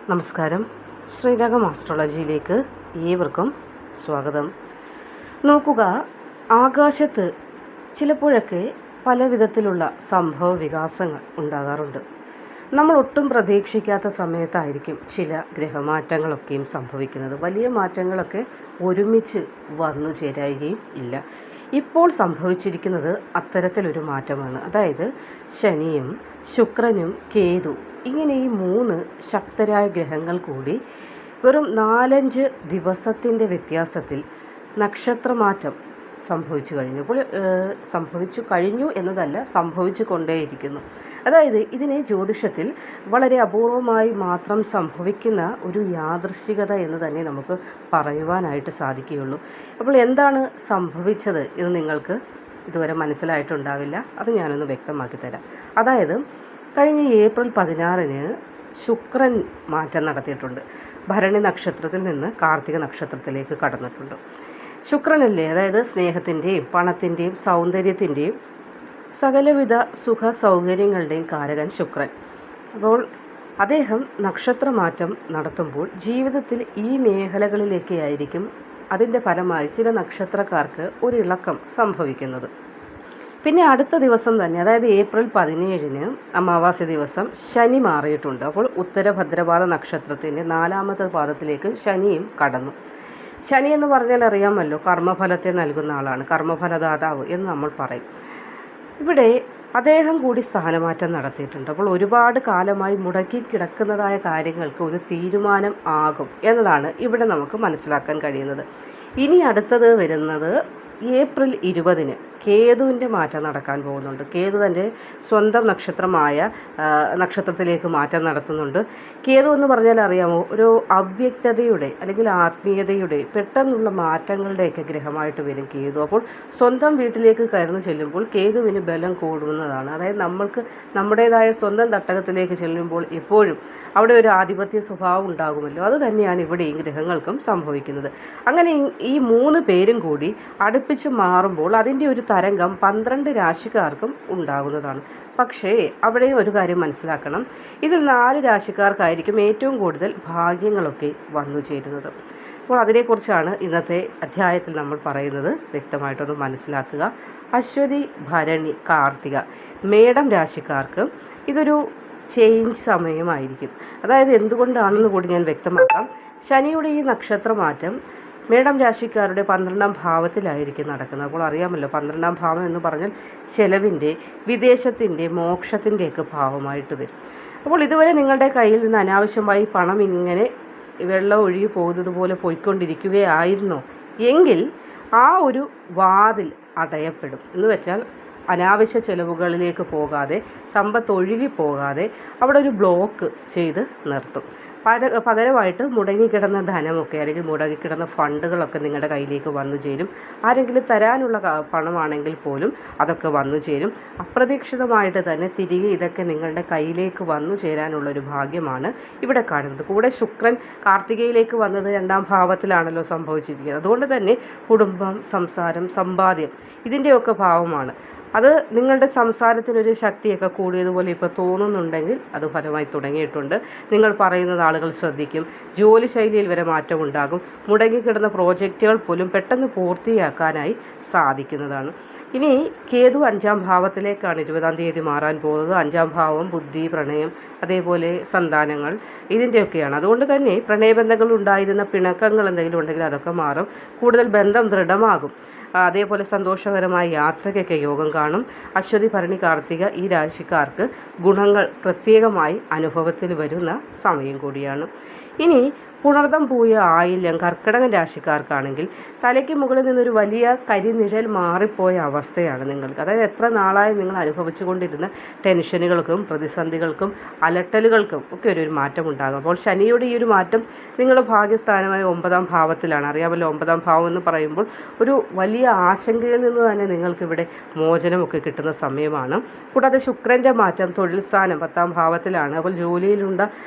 നമസ്കാരം. ശ്രീരാഗം ആസ്ട്രോളജിയിലേക്ക് ഏവർക്കും സ്വാഗതം. നോക്കുക, ആകാശത്ത് ചിലപ്പോഴൊക്കെ പല വിധത്തിലുള്ള സംഭവ വികാസങ്ങൾ ഉണ്ടാകാറുണ്ട്. നമ്മൾ ഒട്ടും പ്രതീക്ഷിക്കാത്ത സമയത്തായിരിക്കും ചില ഗ്രഹമാറ്റങ്ങളൊക്കെയും സംഭവിക്കുന്നത്. വലിയ മാറ്റങ്ങളൊക്കെ ഒരുമിച്ച് വന്നു ചേരുകയും ഇല്ല. ഇപ്പോൾ സംഭവിച്ചിരിക്കുന്നത് അത്തരത്തിലൊരു മാറ്റമാണ്. അതായത് ശനിയും ശുക്രനും കേതു ഇങ്ങനെ ഈ 3 ശക്തരായ ഗ്രഹങ്ങൾ കൂടി വെറും 4-5 ദിവസത്തിൻ്റെ വ്യത്യാസത്തിൽ നക്ഷത്രമാറ്റം സംഭവിച്ചു കഴിഞ്ഞു എന്നതല്ല, സംഭവിച്ചു കൊണ്ടേയിരിക്കുന്നു. അതായത് ഇതിനെ ജ്യോതിഷത്തിൽ വളരെ അപൂർവമായി മാത്രം സംഭവിക്കുന്ന ഒരു യാദൃശ്ചികത എന്ന് തന്നെ നമുക്ക് പറയുവാനായിട്ട് സാധിക്കുകയുള്ളൂ. അപ്പോൾ എന്താണ് സംഭവിച്ചത് എന്ന് നിങ്ങൾക്ക് ഇതുവരെ മനസ്സിലായിട്ടുണ്ടാവില്ല. അത് ഞാനൊന്ന് വ്യക്തമാക്കി തരാം. അതായത് കഴിഞ്ഞ ഏപ്രിൽ 16-ന് ശുക്രൻ മാറ്റം നടത്തിയിട്ടുണ്ട്. ഭരണി നക്ഷത്രത്തിൽ നിന്ന് കാർത്തിക നക്ഷത്രത്തിലേക്ക് കടന്നിട്ടുണ്ട്. ശുക്രനല്ലേ, അതായത് സ്നേഹത്തിൻ്റെയും പണത്തിൻ്റെയും സൗന്ദര്യത്തിൻ്റെയും സകലവിധ സുഖ സൗകര്യങ്ങളുടെയും കാരകൻ ശുക്രൻ. അപ്പോൾ അദ്ദേഹം നക്ഷത്രമാറ്റം നടത്തുമ്പോൾ ജീവിതത്തിൽ ഈ മേഖലകളിലേക്ക് ആയിരിക്കും അതിൻ്റെ ഫലമായി ചില നക്ഷത്രക്കാർക്ക് ഒരു ഇളക്കം സംഭവിക്കുന്നത്. പിന്നെ അടുത്ത ദിവസം തന്നെ, അതായത് ഏപ്രിൽ 17-ന് അമാവാസ്യ ദിവസം ശനി മാറിയിട്ടുണ്ട്. അപ്പോൾ ഉത്തരഭദ്രപാദ നക്ഷത്രത്തിൻ്റെ 4-ാമത്തെ പാദത്തിലേക്ക് ശനിയും കടന്നു. ശനി എന്ന് പറഞ്ഞാൽ അറിയാമല്ലോ, കർമ്മഫലത്തെ നൽകുന്ന ആളാണ്, കർമ്മഫലദാതാവ് എന്ന് നമ്മൾ പറയും. ഇവിടെ അദ്ദേഹം കൂടി സ്ഥാനമാറ്റം നടത്തിയിട്ടുണ്ട്. അപ്പോൾ ഒരുപാട് കാലമായി മുടക്കി കിടക്കുന്നതായ കാര്യങ്ങൾക്ക് ഒരു തീരുമാനം ആകും എന്നതാണ് ഇവിടെ നമുക്ക് മനസ്സിലാക്കാൻ കഴിയുന്നത്. ഇനി അടുത്തത് വരുന്നത് ഏപ്രിൽ 20-ന് കേതുവിൻ്റെ മാറ്റം നടക്കാൻ പോകുന്നുണ്ട്. കേതു തൻ്റെ സ്വന്തം നക്ഷത്രത്തിലേക്ക് മാറ്റം നടത്തുന്നുണ്ട്. കേതു എന്ന് പറഞ്ഞാൽ അറിയാമോ, ഒരു അവ്യക്തതയുടെ അല്ലെങ്കിൽ ആത്മീയതയുടെ പെട്ടെന്നുള്ള മാറ്റങ്ങളുടെയൊക്കെ ഗ്രഹമായിട്ട് വരും കേതു. അപ്പോൾ സ്വന്തം വീട്ടിലേക്ക് കയറുന്നു ചെല്ലുമ്പോൾ കേതുവിന് ബലം കൂടുന്നതാണ്. അതായത് നമ്മൾക്ക് നമ്മുടേതായ സ്വന്തം തട്ടകത്തിലേക്ക് ചെല്ലുമ്പോൾ എപ്പോഴും അവിടെ ഒരു ആധിപത്യ സ്വഭാവം ഉണ്ടാകുമല്ലോ. അത് തന്നെയാണ് ഇവിടെ ഈ ഗ്രഹങ്ങൾക്കും സംഭവിക്കുന്നത്. അങ്ങനെ ഈ 3 പേരും കൂടി അടുപ്പിച്ച് മാറുമ്പോൾ അതിൻ്റെ ഒരു തരംഗം 12 രാശിക്കാർക്കും ഉണ്ടാകുന്നതാണ്. പക്ഷേ അവിടെയും ഒരു കാര്യം മനസ്സിലാക്കണം, ഇതിൽ 4 രാശിക്കാർക്കായിരിക്കും ഏറ്റവും കൂടുതൽ ഭാഗ്യങ്ങളൊക്കെ വന്നു ചേരുന്നത്. അപ്പോൾ അതിനെക്കുറിച്ചാണ് ഇന്നത്തെ അധ്യായത്തിൽ നമ്മൾ പറയുന്നത്. വ്യക്തമായിട്ടൊന്ന് മനസ്സിലാക്കുക. അശ്വതി, ഭരണി, കാർത്തിക, മേടം രാശിക്കാർക്ക് ഇതൊരു ചേഞ്ച് സമയമായിരിക്കും. അതായത് എന്തുകൊണ്ടാണെന്ന് കൂടി ഞാൻ വ്യക്തമാക്കാം. ശനിയുടെ ഈ നക്ഷത്രമാറ്റം മേടം രാശിക്കാരുടെ 12-ാം ഭാവത്തിലായിരിക്കും നടക്കുന്നത്. അപ്പോൾ അറിയാമല്ലോ, 12-ാം ഭാവം എന്ന് പറഞ്ഞാൽ ചെലവിൻ്റെ, വിദേശത്തിൻ്റെ, മോക്ഷത്തിൻ്റെയൊക്കെ ഭാവമായിട്ട് വരും. അപ്പോൾ ഇതുവരെ നിങ്ങളുടെ കയ്യിൽ നിന്ന് അനാവശ്യമായി പണം ഇങ്ങനെ വെള്ളം ഒഴുകി പോകുന്നത് പോലെ പോയിക്കൊണ്ടിരിക്കുകയായിരുന്നോ എങ്കിൽ ആ ഒരു വാതിൽ അടയപ്പെടും. എന്ന് വെച്ചാൽ അനാവശ്യ ചെലവുകളിലേക്ക് പോകാതെ, സമ്പത്ത് ഒഴുകി പോകാതെ അവിടെ ഒരു ബ്ലോക്ക് ചെയ്ത് നിർത്തും. പകരമായിട്ട് മുടങ്ങിക്കിടന്ന ധനമൊക്കെ അല്ലെങ്കിൽ മുടങ്ങിക്കിടന്ന ഫണ്ടുകളൊക്കെ നിങ്ങളുടെ കയ്യിലേക്ക് വന്നു ചേരും. ആരെങ്കിലും തരാനുള്ള പണമാണെങ്കിൽ പോലും അതൊക്കെ വന്നു ചേരും. അപ്രതീക്ഷിതമായിട്ട് തന്നെ തിരികെ ഇതൊക്കെ നിങ്ങളുടെ കയ്യിലേക്ക് വന്നു ചേരാനുള്ളൊരു ഭാഗ്യമാണ് ഇവിടെ കാണുന്നത്. കൂടെ ശുക്രൻ കാർത്തികയിലേക്ക് വന്നത് 2-ാം ഭാവത്തിലാണല്ലോ സംഭവിച്ചിരിക്കുന്നത്. അതുകൊണ്ട് തന്നെ കുടുംബം, സംസാരം, സമ്പാദ്യം ഇതിൻ്റെയൊക്കെ ഭാവമാണ്. അത് നിങ്ങളുടെ സംസാരത്തിനൊരു ശക്തിയൊക്കെ കൂടിയതുപോലെ ഇപ്പോൾ തോന്നുന്നുണ്ടെങ്കിൽ അത് ഫലമായി തുടങ്ങിയിട്ടുണ്ട്. നിങ്ങൾ പറയുന്നത് ആളുകൾ ശ്രദ്ധിക്കും. ജോലി ശൈലിയിൽ വരെ മാറ്റമുണ്ടാകും. മുടങ്ങിക്കിടന്ന പ്രോജക്റ്റുകൾ പോലും പെട്ടെന്ന് പൂർത്തിയാക്കാനായി സാധിക്കുന്നതാണ്. ഇനി കേതു 5-ാം ഭാവത്തിലേക്കാണ് 20-ാം തീയതി മാറാൻ പോകുന്നത്. 5-ാം ഭാവം ബുദ്ധി, പ്രണയം, അതേപോലെ സന്താനങ്ങൾ ഇതിൻ്റെയൊക്കെയാണ്. അതുകൊണ്ട് തന്നെ പ്രണയബന്ധങ്ങൾ ഉണ്ടായിരുന്ന പിണക്കങ്ങൾ എന്തെങ്കിലും ഉണ്ടെങ്കിൽ അതൊക്കെ മാറും. കൂടുതൽ ബന്ധം ദൃഢമാകും. അതേപോലെ സന്തോഷകരമായ യാത്രയ്ക്കൊക്കെ യോഗം കാണും. അശ്വതി, ഭരണി, കാർത്തിക ഈ രാശിക്കാർക്ക് ഗുണങ്ങൾ പ്രത്യേകമായി അനുഭവത്തിൽ വരുന്ന സമയം കൂടിയാണ്. ഇനി പുണർദം, പൂയ, ആയില്യം, കർക്കിടകൻ രാശിക്കാർക്കാണെങ്കിൽ തലയ്ക്ക് മുകളിൽ നിന്നൊരു വലിയ കരിനിഴൽ മാറിപ്പോയ അവസ്ഥയാണ് നിങ്ങൾക്ക്. അതായത് എത്ര നാളായി നിങ്ങൾ അനുഭവിച്ചു കൊണ്ടിരുന്ന ടെൻഷനുകൾക്കും പ്രതിസന്ധികൾക്കും അലട്ടലുകൾക്കും ഒക്കെ ഒരു മാറ്റം ഉണ്ടാകും. അപ്പോൾ ശനിയുടെ ഈ ഒരു മാറ്റം നിങ്ങളുടെ ഭാഗ്യസ്ഥാനമായ 9-ാം ഭാവത്തിലാണ്. അറിയാമല്ലോ, 9-ാം ഭാവം എന്ന് പറയുമ്പോൾ ഒരു വലിയ ആശങ്കയിൽ നിന്ന് തന്നെ നിങ്ങൾക്കിവിടെ മോചനമൊക്കെ കിട്ടുന്ന സമയമാണ്. കൂടാതെ ശുക്രൻ്റെ മാറ്റം തൊഴിൽ സ്ഥാനം 10-ാം ഭാവത്തിലാണ്. അപ്പോൾ ജോലിയിലുള്ള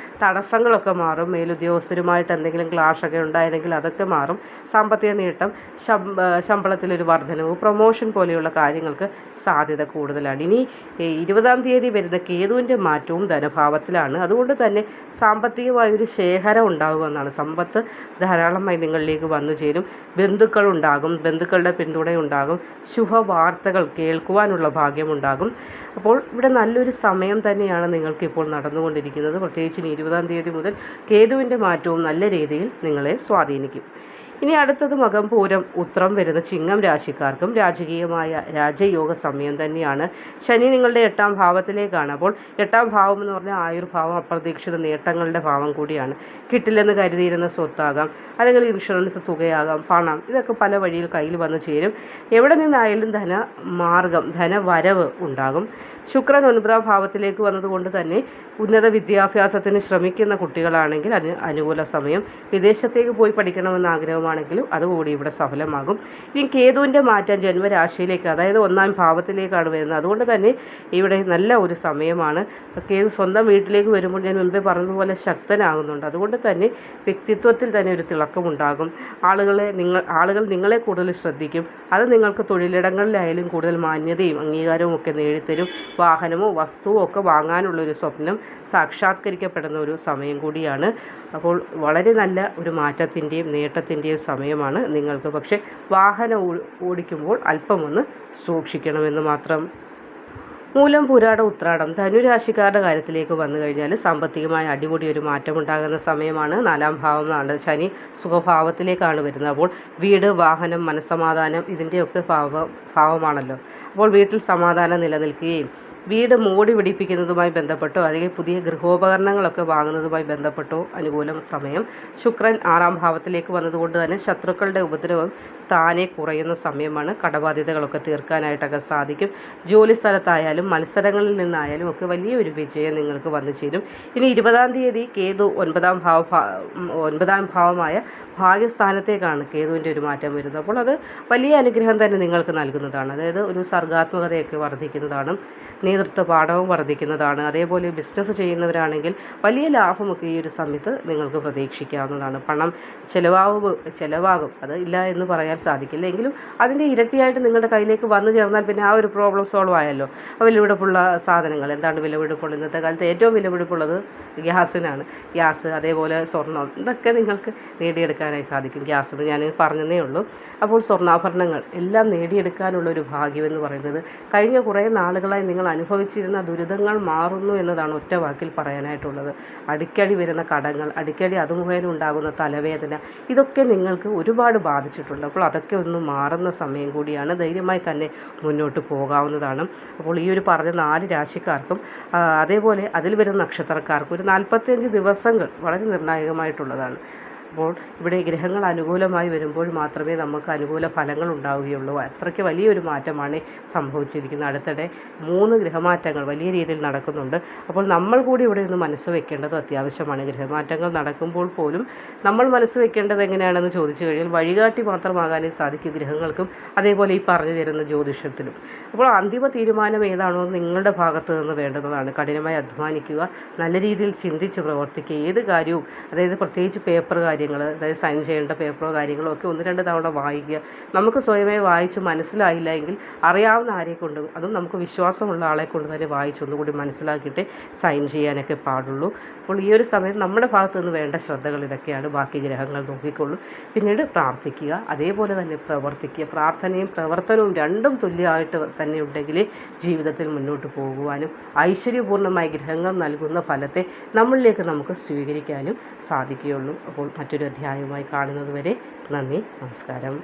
തടസ്സങ്ങളൊക്കെ മാറും. മേലുദ്യോഗസ്ഥരുമായി സാമ്പത്തികമായിട്ട് എന്തെങ്കിലും ക്ലാഷൊക്കെ ഉണ്ടായിരുന്നെങ്കിൽ അതൊക്കെ മാറും. സാമ്പത്തിക നേട്ടം, ശമ്പളത്തിലൊരു വർധനവ്, പ്രൊമോഷൻ പോലെയുള്ള കാര്യങ്ങൾക്ക് സാധ്യത കൂടുതലാണ്. ഇനി 20-ാം തീയതി വരുന്ന കേതുവിൻ്റെ മാറ്റവും ധനഭാവത്തിലാണ്. അതുകൊണ്ട് തന്നെ സാമ്പത്തികമായൊരു ശേഖരം ഉണ്ടാകുമെന്നാണ്. സമ്പത്ത് ധാരാളമായി നിങ്ങളിലേക്ക് വന്നു ചേരും. ബന്ധുക്കളുണ്ടാകും, ബന്ധുക്കളുടെ പിന്തുണയുണ്ടാകും, ശുഭവാർത്തകൾ കേൾക്കുവാനുള്ള ഭാഗ്യമുണ്ടാകും. അപ്പോൾ ഇവിടെ നല്ലൊരു സമയം തന്നെയാണ് നിങ്ങൾക്കിപ്പോൾ നടന്നുകൊണ്ടിരിക്കുന്നത്. പ്രത്യേകിച്ച് 20-ാം തീയതി മുതൽ കേതുവിൻ്റെ മാറ്റവും നല്ല രീതിയിൽ നിങ്ങളെ സ്വാധീനിക്കും. ഇനി അടുത്തത് മകം, പൂരം, ഉത്രം വരുന്ന ചിങ്ങം രാശിക്കാർക്കും രാജകീയമായ രാജയോഗ സമയം തന്നെയാണ്. ശനി നിങ്ങളുടെ 8-ാം ഭാവത്തിലേക്കാണ്. അപ്പോൾ 8-ാം ഭാവം എന്ന് പറഞ്ഞാൽ ആയുർഭാവം, അപ്രതീക്ഷിത നേട്ടങ്ങളുടെ ഭാവം കൂടിയാണ്. കിട്ടില്ലെന്ന് കരുതിയിരുന്ന സ്വത്താകാം, അല്ലെങ്കിൽ ഇൻഷുറൻസ് തുകയാകാം, പണം, ഇതൊക്കെ പല വഴിയിൽ കയ്യിൽ വന്നു ചേരും. എവിടെ നിന്നായാലും ധനമാർഗം, ധനവരവ് ഉണ്ടാകും. ശുക്രൻ 9-ാം ഭാവത്തിലേക്ക് വന്നതുകൊണ്ട് തന്നെ ഉന്നത വിദ്യാഭ്യാസത്തിന് ശ്രമിക്കുന്ന കുട്ടികളാണെങ്കിൽ അതിന് അനുകൂല സമയം. വിദേശത്തേക്ക് പോയി പഠിക്കണമെന്ന് ആഗ്രഹമാണെങ്കിലും അതുകൂടി ഇവിടെ സഫലമാകും. ഇനി കേതുവിൻ്റെ മാറ്റം ജന്മരാശിയിലേക്ക്, അതായത് 1-ാം ഭാവത്തിലേക്കാണ് വരുന്നത്. അതുകൊണ്ട് തന്നെ ഇവിടെ നല്ല ഒരു സമയമാണ്. കേതു സ്വന്തം വീട്ടിലേക്ക് വരുമ്പോൾ ഞാൻ മുൻപേ പറഞ്ഞതുപോലെ ശക്തനാകുന്നുണ്ട്. അതുകൊണ്ട് തന്നെ വ്യക്തിത്വത്തിൽ തന്നെ ഒരു തിളക്കമുണ്ടാകും. ആളുകൾ നിങ്ങളെ കൂടുതൽ ശ്രദ്ധിക്കും. അത് നിങ്ങൾക്ക് തൊഴിലിടങ്ങളിലായാലും കൂടുതൽ മാന്യതയും അംഗീകാരവും ഒക്കെ നേടിത്തരും. വാഹനമോ വസ്തുവോ ഒക്കെ വാങ്ങാനുള്ളൊരു സ്വപ്നം സാക്ഷാത്കരിക്കപ്പെടുന്ന ഒരു സമയം കൂടിയാണ്. അപ്പോൾ വളരെ നല്ല ഒരു മാറ്റത്തിൻ്റെയും നേട്ടത്തിൻ്റെയും സമയമാണ് നിങ്ങൾക്ക്. പക്ഷേ വാഹനം ഓടിക്കുമ്പോൾ അല്പമൊന്ന് സൂക്ഷിക്കണമെന്ന് മാത്രം. മൂലം, പൂരാടം, ഉത്രാടം ധനുരാശിക്കാരുടെ കാര്യത്തിലേക്ക് വന്നു കഴിഞ്ഞാൽ സാമ്പത്തികമായ അടിമുടി ഒരു മാറ്റമുണ്ടാകുന്ന സമയമാണ്. 4-ാം ഭാവമാണ്. ശനി സുഖഭാവത്തിലേക്കാണ് വരുന്നത്. അപ്പോൾ വീട്, വാഹനം, മനസ്സമാധാനം ഇതിൻ്റെയൊക്കെ ഭാവമാണല്ലോ. അപ്പോൾ വീട്ടിൽ സമാധാനം നിലനിൽക്കുകയും വീട് മോടി പിടിപ്പിക്കുന്നതുമായി ബന്ധപ്പെട്ടോ അല്ലെങ്കിൽ പുതിയ ഗൃഹോപകരണങ്ങളൊക്കെ വാങ്ങുന്നതുമായി ബന്ധപ്പെട്ടോ അനുകൂല സമയം. ശുക്രൻ 6-ാം ഭാവത്തിലേക്ക് വന്നതുകൊണ്ട് തന്നെ ശത്രുക്കളുടെ ഉപദ്രവം താനെ കുറയുന്ന സമയമാണ്. കടബാധ്യതകളൊക്കെ തീർക്കാനായിട്ടൊക്കെ സാധിക്കും. ജോലി സ്ഥലത്തായാലും മത്സരങ്ങളിൽ നിന്നായാലും ഒക്കെ വലിയൊരു വിജയം നിങ്ങൾക്ക് വന്നു ചേരും. ഇനി 20-ാം തീയതി കേതു 9-ാം ഭാവമായ ഭാഗ്യസ്ഥാനത്തേക്കാണ് കേതുവിൻ്റെ ഒരു മാറ്റം വരുന്നത്. അപ്പോൾ അത് വലിയ അനുഗ്രഹം തന്നെ നിങ്ങൾക്ക് നൽകുന്നതാണ്. അതായത് ഒരു സർഗാത്മകതയൊക്കെ വർദ്ധിക്കുന്നതാണ്. നേതൃത്വ പാഠവും വർദ്ധിക്കുന്നതാണ്. അതേപോലെ ബിസിനസ് ചെയ്യുന്നവരാണെങ്കിൽ വലിയ ലാഭമൊക്കെ ഈ ഒരു സമയത്ത് നിങ്ങൾക്ക് പ്രതീക്ഷിക്കാവുന്നതാണ്. പണം ചിലവാകും, അത് ഇല്ല എന്ന് പറയാൻ സാധിക്കില്ല. എങ്കിലും അതിൻ്റെ ഇരട്ടിയായിട്ട് നിങ്ങളുടെ കയ്യിലേക്ക് വന്നു ചേർന്നാൽ പിന്നെ ആ ഒരു പ്രോബ്ലം സോൾവ് ആയല്ലോ. വിലപിടിപ്പുള്ള സാധനങ്ങൾ, എന്താണ് വിലപിടിപ്പുള്ളത്? ഇന്നത്തെ കാലത്ത് ഏറ്റവും വിലപിടിപ്പുള്ളത് ഗ്യാസിനാണ്. ഗ്യാസ്, അതേപോലെ സ്വർണം, ഇതൊക്കെ നിങ്ങൾക്ക് നേടിയെടുക്കാനായി സാധിക്കും. ഗ്യാസ് എന്ന് ഞാൻ പറഞ്ഞതേ ഉള്ളൂ. അപ്പോൾ സ്വർണ്ണാഭരണങ്ങൾ എല്ലാം നേടിയെടുക്കാനുള്ളൊരു ഭാഗ്യമെന്ന് പറയുന്നത് കഴിഞ്ഞ കുറേ നാളുകളായി നിങ്ങൾ അനുഭവിച്ചിരുന്ന ദുരിതങ്ങൾ മാറുന്നു എന്നതാണ് ഒറ്റ വാക്കിൽ പറയാനായിട്ടുള്ളത്. അടിക്കടി വരുന്ന കടങ്ങൾ, അടിക്കടി അതുമുഖേന ഉണ്ടാകുന്ന തലവേദന, ഇതൊക്കെ നിങ്ങൾക്ക് ഒരുപാട് ബാധിച്ചിട്ടുണ്ട്. അപ്പോൾ അതൊക്കെ ഒന്ന് മാറുന്ന സമയം കൂടിയാണ്. ധൈര്യമായി തന്നെ മുന്നോട്ട് പോകാവുന്നതാണ്. അപ്പോൾ ഈ ഒരു പറഞ്ഞ 4 രാശിക്കാർക്കും അതേപോലെ അതിൽ വരുന്ന നക്ഷത്രക്കാർക്കും ഒരു 45 ദിവസങ്ങൾ വളരെ നിർണായകമായിട്ടുള്ളതാണ്. അപ്പോൾ ഇവിടെ ഗ്രഹങ്ങൾ അനുകൂലമായി വരുമ്പോൾ മാത്രമേ നമുക്ക് അനുകൂല ഫലങ്ങൾ ഉണ്ടാവുകയുള്ളൂ. അത്രയ്ക്ക് വലിയൊരു മാറ്റമാണ് സംഭവിച്ചിരിക്കുന്നത്. അടുത്തിടെ 3 ഗ്രഹമാറ്റങ്ങൾ വലിയ രീതിയിൽ നടക്കുന്നുണ്ട്. അപ്പോൾ നമ്മൾ കൂടി ഇവിടെ ഒന്ന് മനസ്സ് വെക്കേണ്ടത് അത്യാവശ്യമാണ്. ഗ്രഹമാറ്റങ്ങൾ നടക്കുമ്പോൾ പോലും നമ്മൾ മനസ്സ് വെക്കേണ്ടത് എങ്ങനെയാണെന്ന് ചോദിച്ചു കഴിഞ്ഞാൽ വഴികാട്ടി മാത്രമാകാനേ സാധിക്കും ഗ്രഹങ്ങൾക്കും, അതേപോലെ ഈ പറഞ്ഞു തരുന്ന ജ്യോതിഷത്തിലും. അപ്പോൾ അന്തിമ തീരുമാനം ഏതാണോ നിങ്ങളുടെ ഭാഗത്ത് നിന്ന് വേണ്ടതാണ്. കഠിനമായി അധ്വാനിക്കുക, നല്ല രീതിയിൽ ചിന്തിച്ച് പ്രവർത്തിക്കുക. ഏത് കാര്യവും, അതായത് പ്രത്യേകിച്ച് പേപ്പർ കാര്യങ്ങൾ, അതായത് സൈൻ ചെയ്യേണ്ട പേപ്പറോ കാര്യങ്ങളോ ഒക്കെ 1-2 തവണ വായിക്കുക. നമുക്ക് സ്വയമേ വായിച്ച് മനസ്സിലായില്ല എങ്കിൽ അറിയാവുന്ന ആരെ കൊണ്ട്, അതും നമുക്ക് വിശ്വാസമുള്ള ആളെ കൊണ്ട് തന്നെ വായിച്ചൊന്നുകൂടി മനസ്സിലാക്കിയിട്ട് സൈൻ ചെയ്യാനൊക്കെ പാടുള്ളൂ. അപ്പോൾ ഈ ഒരു സമയത്ത് നമ്മുടെ ഭാഗത്തു നിന്ന് വേണ്ട ശ്രദ്ധകൾ ഇതൊക്കെയാണ്. ബാക്കി ഗ്രഹങ്ങൾ നോക്കിക്കൊള്ളൂ. പിന്നീട് പ്രാർത്ഥിക്കുക, അതേപോലെ തന്നെ പ്രവർത്തിക്കുക. പ്രാർത്ഥനയും പ്രവർത്തനവും രണ്ടും തുല്യമായിട്ട് തന്നെ ഉണ്ടെങ്കിൽ ജീവിതത്തിൽ മുന്നോട്ട് പോകുവാനും ഐശ്വര്യപൂർണ്ണമായി ഗ്രഹങ്ങൾ നൽകുന്ന ഫലത്തെ നമ്മളിലേക്ക് നമുക്ക് സ്വീകരിക്കാനും സാധിക്കുകയുള്ളൂ. അപ്പോൾ മറ്റൊരു അധ്യായവുമായി കാണുന്നത് വരെ നന്ദി, നമസ്കാരം.